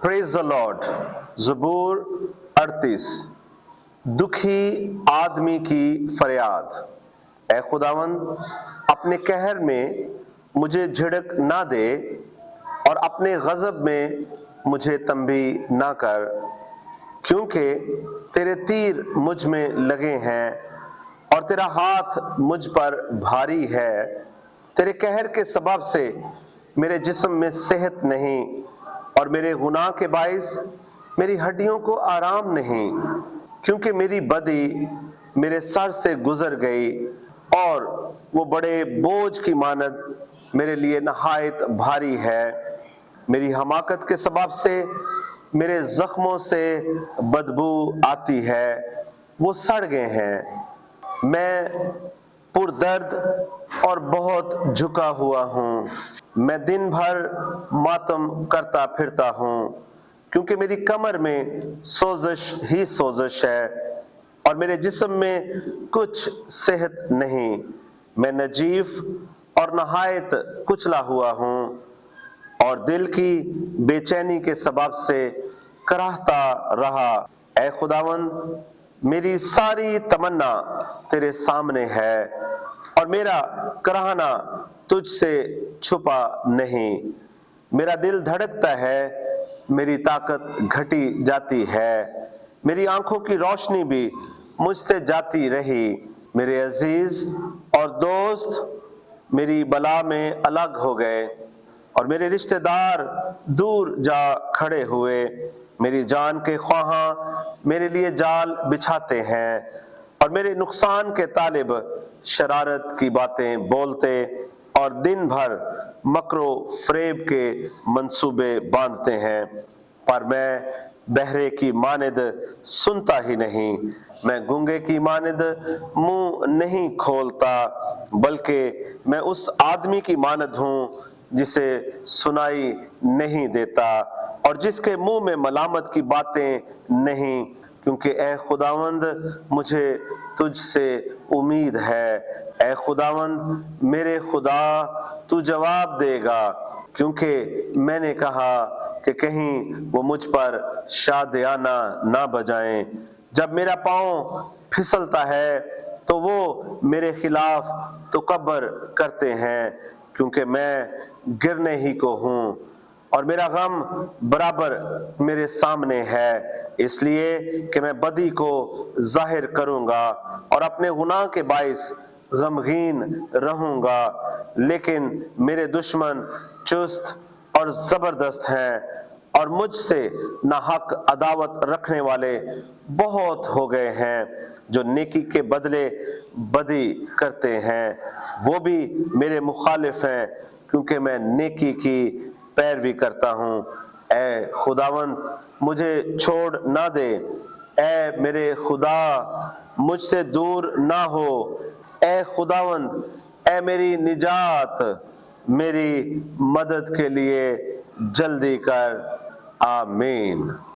Praise the Lord. ज़बूर 38। दुखी आदमी की फरियाद। ऐ खुदावंद, अपने कहर में मुझे झिड़क ना दे और अपने गज़ब में मुझे तंबी ना कर, क्योंकि तेरे तीर मुझ में लगे हैं और तेरा हाथ मुझ पर भारी है। तेरे कहर के सबब से मेरे जिस्म में सेहत नहीं और मेरे गुनाह के बाइस मेरी हड्डियों को आराम नहीं, क्योंकि मेरी बदी मेरे सर से गुजर गई और वो बड़े बोझ की मानद मेरे लिए नहायत भारी है। मेरी हमाकत के सबब से मेरे जख्मों से बदबू आती है, वो सड़ गए हैं। मैं पुरदर्द और बहुत झुका हुआ हूँ। मैं दिन भर मातम करता फिरता हूँ, क्योंकि मेरी कमर में सोजिश ही सोजिश है और मेरे जिस्म में कुछ सेहत नहीं। मैं नजीफ और नहायत कुचला हुआ हूँ और दिल की बेचैनी के सबब से कराहता रहा। ऐ खुदावंद, मेरी सारी तमन्ना तेरे सामने है और मेरा कराहना तुझसे छुपा नहीं। मेरा दिल धड़कता है, मेरी ताकत घटी जाती है, मेरी आंखों की रोशनी भी मुझसे जाती रही। मेरे अजीज और दोस्त मेरी बला में अलग हो गए और मेरे रिश्तेदार दूर जा खड़े हुए। मेरी जान के ख्वाहां मेरे लिए जाल बिछाते हैं और मेरे नुकसान के तालिब शरारत की बातें बोलते और दिन भर मकरो फरेब के मंसूबे बांधते हैं। पर मैं बहरे की मानिद सुनता ही नहीं, मैं गूंगे की मानिद मुंह नहीं खोलता, बल्कि मैं उस आदमी की मानिद हूँ जिसे सुनाई नहीं देता और जिसके मुंह में मलामत की बातें नहीं, क्योंकि ऐ खुदावंद, मुझे तुझसे उम्मीद है। ऐ खुदावंद मेरे खुदा, तू जवाब देगा, क्योंकि मैंने कहा कि कहीं वो मुझ पर शादियाना ना बजाएं। जब मेरा पाँव फिसलता है तो वो मेरे खिलाफ तकब्बुर करते हैं, क्योंकि मैं गिरने ही को हूँ और मेरा गम बराबर मेरे सामने है, इसलिए कि मैं बदी को जाहिर करूंगा और अपने गुनाह के बाइस गमगीन रहूंगा। लेकिन मेरे दुश्मन चुस्त और जबरदस्त हैं और मुझसे नाहक अदावत रखने वाले बहुत हो गए हैं, जो नेकी के बदले बदी करते हैं। वो भी मेरे मुखालिफ हैं, क्योंकि मैं नेकी की पैरवी करता हूँ। ऐ खुदावंद, मुझे छोड़ ना दे। ऐ मेरे खुदा, मुझसे दूर ना हो। ऐ खुदावंद, ऐ मेरी निजात, मेरी मदद के लिए जल्दी कर। आमीन।